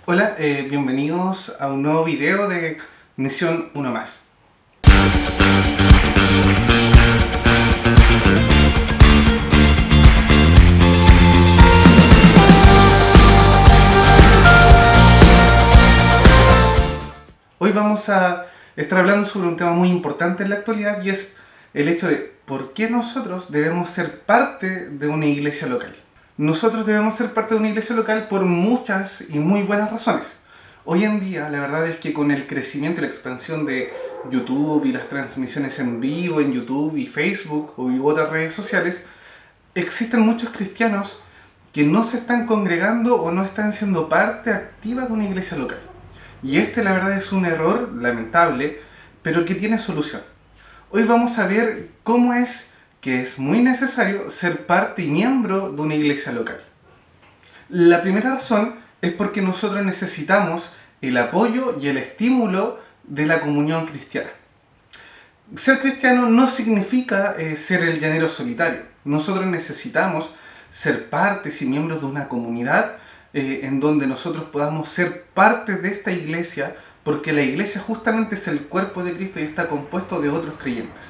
Hola, bienvenidos a un nuevo video de Misión Uno Más. Hoy vamos a estar hablando sobre un tema muy importante en la actualidad y es el hecho de por qué nosotros debemos ser parte de una iglesia local. Nosotros debemos ser parte de una iglesia local por muchas y muy buenas razones. Hoy en día, la verdad es que con el crecimiento y la expansión de YouTube y las transmisiones en vivo en YouTube y Facebook u otras redes sociales, existen muchos cristianos que no se están congregando o no están siendo parte activa de una iglesia local. Y la verdad es un error lamentable, pero que tiene solución. Hoy vamos a ver cómo es que es muy necesario ser parte y miembro de una iglesia local. La primera razón es porque nosotros necesitamos el apoyo y el estímulo de la comunión cristiana. Ser cristiano no significa ser el llanero solitario. Nosotros necesitamos ser partes y miembros de una comunidad en donde nosotros podamos ser parte de esta iglesia, porque la iglesia justamente es el cuerpo de Cristo y está compuesto de otros creyentes.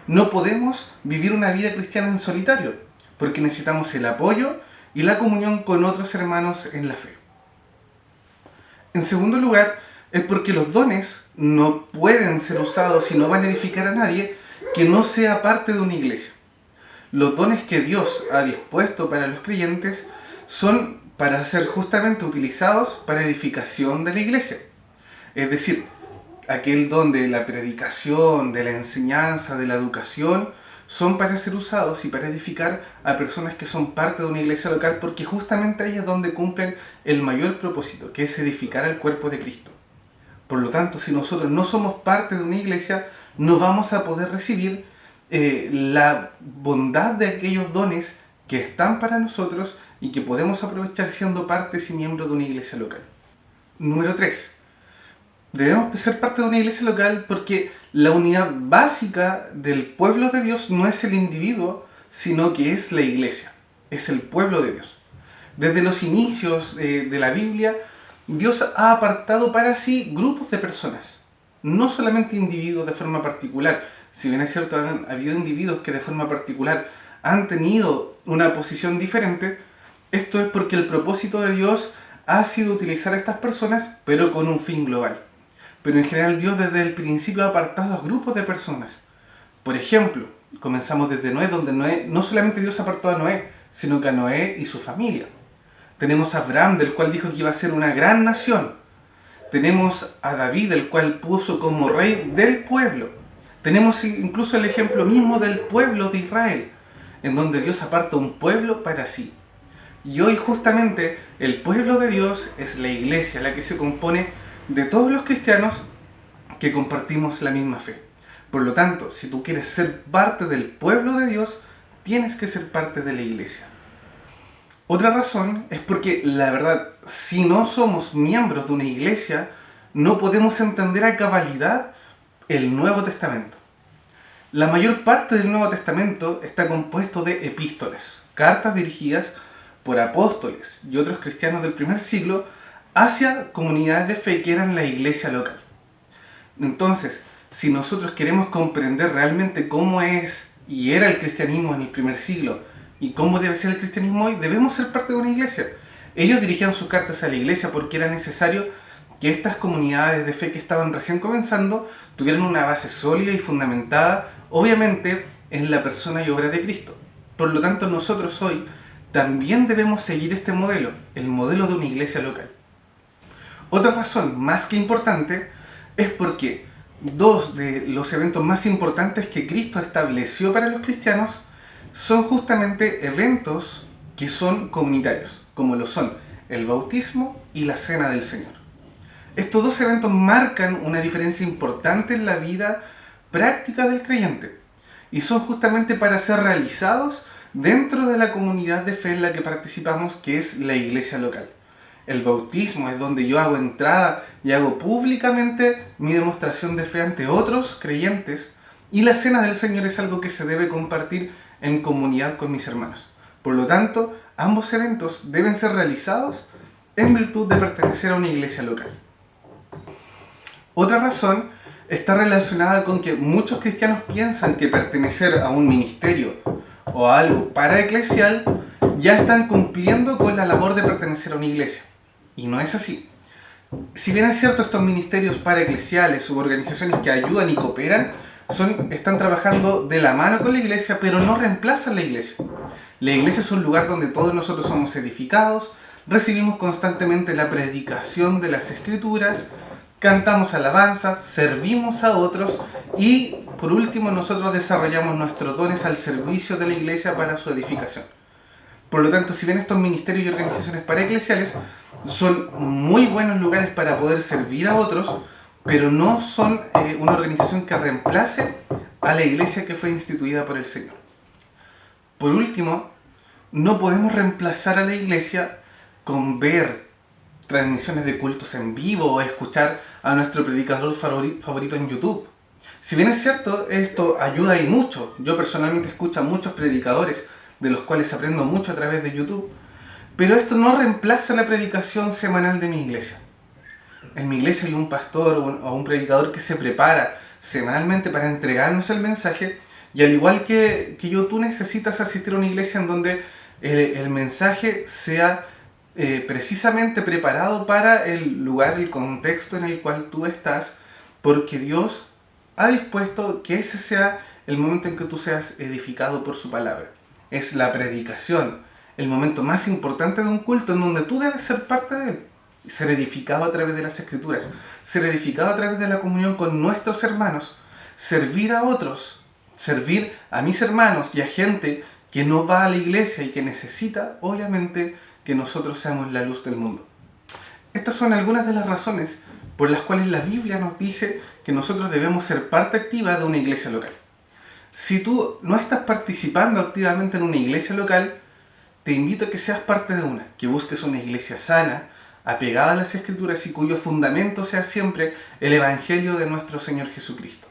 No podemos vivir una vida cristiana en solitario, porque necesitamos el apoyo y la comunión con otros hermanos en la fe. En segundo lugar, es porque los dones no pueden ser usados y no van a edificar a nadie que no sea parte de una iglesia. Los dones que Dios ha dispuesto para los creyentes son para ser justamente utilizados para edificación de la iglesia. Es decir, aquel don de la predicación, de la enseñanza, de la educación, son para ser usados y para edificar a personas que son parte de una iglesia local, porque justamente ahí es donde cumplen el mayor propósito, que es edificar al cuerpo de Cristo. Por lo tanto, si nosotros no somos parte de una iglesia, no vamos a poder recibir la bondad de aquellos dones que están para nosotros y que podemos aprovechar siendo partes y miembros de una iglesia local. Número 3. Debemos ser parte de una iglesia local porque la unidad básica del pueblo de Dios no es el individuo, sino que es la iglesia, es el pueblo de Dios. Desde los inicios de la Biblia, Dios ha apartado para sí grupos de personas, no solamente individuos de forma particular. Si bien es cierto, han habido individuos que de forma particular han tenido una posición diferente, esto es porque el propósito de Dios ha sido utilizar a estas personas, pero con un fin global. Pero en general Dios desde el principio ha apartado a grupos de personas. Por ejemplo, comenzamos desde Noé, donde Noé, no solamente Dios apartó a Noé, sino que a Noé y su familia. Tenemos a Abraham, del cual dijo que iba a ser una gran nación. Tenemos a David, el cual puso como rey del pueblo. Tenemos incluso el ejemplo mismo del pueblo de Israel, en donde Dios aparta un pueblo para sí. Y hoy justamente el pueblo de Dios es la iglesia, la que se compone de todos los cristianos que compartimos la misma fe. Por lo tanto, si tú quieres ser parte del pueblo de Dios, tienes que ser parte de la iglesia. Otra razón es porque, la verdad, si no somos miembros de una iglesia, no podemos entender a cabalidad el Nuevo Testamento. La mayor parte del Nuevo Testamento está compuesto de epístolas, cartas dirigidas por apóstoles y otros cristianos del primer siglo hacia comunidades de fe que eran la iglesia local. Entonces, si nosotros queremos comprender realmente cómo es y era el cristianismo en el primer siglo y cómo debe ser el cristianismo hoy, debemos ser parte de una iglesia. Ellos dirigían sus cartas a la iglesia porque era necesario que estas comunidades de fe que estaban recién comenzando tuvieran una base sólida y fundamentada, obviamente, en la persona y obra de Cristo. Por lo tanto, nosotros hoy también debemos seguir este modelo, el modelo de una iglesia local. Otra razón más que importante es porque dos de los eventos más importantes que Cristo estableció para los cristianos son justamente eventos que son comunitarios, como lo son el bautismo y la cena del Señor. Estos dos eventos marcan una diferencia importante en la vida práctica del creyente y son justamente para ser realizados dentro de la comunidad de fe en la que participamos, que es la iglesia local. El bautismo es donde yo hago entrada y hago públicamente mi demostración de fe ante otros creyentes, y la cena del Señor es algo que se debe compartir en comunidad con mis hermanos. Por lo tanto, ambos eventos deben ser realizados en virtud de pertenecer a una iglesia local. Otra razón está relacionada con que muchos cristianos piensan que pertenecer a un ministerio o a algo paraeclesial ya están cumpliendo con la labor de pertenecer a una iglesia. Y no es así. Si bien es cierto, estos ministerios paraeclesiales u organizaciones que ayudan y cooperan están trabajando de la mano con la iglesia, pero no reemplazan la iglesia. La iglesia es un lugar donde todos nosotros somos edificados, recibimos constantemente la predicación de las escrituras, cantamos alabanzas, servimos a otros y por último nosotros desarrollamos nuestros dones al servicio de la iglesia para su edificación. Por lo tanto, si bien estos ministerios y organizaciones paraeclesiales son muy buenos lugares para poder servir a otros, pero no son una organización que reemplace a la iglesia que fue instituida por el Señor. Por último, no podemos reemplazar a la iglesia con ver transmisiones de cultos en vivo o escuchar a nuestro predicador favorito en YouTube. Si bien es cierto, esto ayuda y mucho. Yo personalmente escucho a muchos predicadores de los cuales aprendo mucho a través de YouTube, pero esto no reemplaza la predicación semanal de mi iglesia. En mi iglesia hay un pastor o un predicador que se prepara semanalmente para entregarnos el mensaje, y al igual que yo, tú necesitas asistir a una iglesia en donde el mensaje sea precisamente preparado para el lugar, el contexto en el cual tú estás, porque Dios ha dispuesto que ese sea el momento en que tú seas edificado por su palabra. Es la predicación, el momento más importante de un culto en donde tú debes ser parte de él, ser edificado a través de las escrituras, ser edificado a través de la comunión con nuestros hermanos, servir a otros, servir a mis hermanos y a gente que no va a la iglesia y que necesita, obviamente, que nosotros seamos la luz del mundo. Estas son algunas de las razones por las cuales la Biblia nos dice que nosotros debemos ser parte activa de una iglesia local. Si tú no estás participando activamente en una iglesia local, te invito a que seas parte de una, que busques una iglesia sana, apegada a las Escrituras y cuyo fundamento sea siempre el Evangelio de nuestro Señor Jesucristo.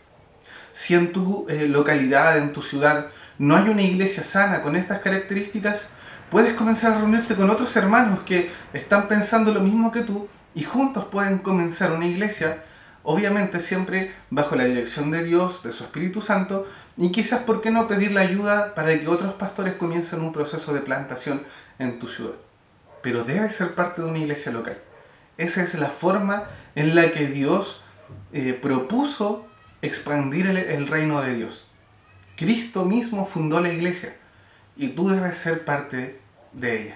Si en tu localidad, en tu ciudad, no hay una iglesia sana con estas características, puedes comenzar a reunirte con otros hermanos que están pensando lo mismo que tú y juntos pueden comenzar una iglesia, obviamente siempre bajo la dirección de Dios, de su Espíritu Santo, y quizás, ¿por qué no pedir la ayuda para que otros pastores comiencen un proceso de plantación en tu ciudad? Pero debes ser parte de una iglesia local. Esa es la forma en la que Dios propuso expandir el reino de Dios. Cristo mismo fundó la iglesia y tú debes ser parte de ella.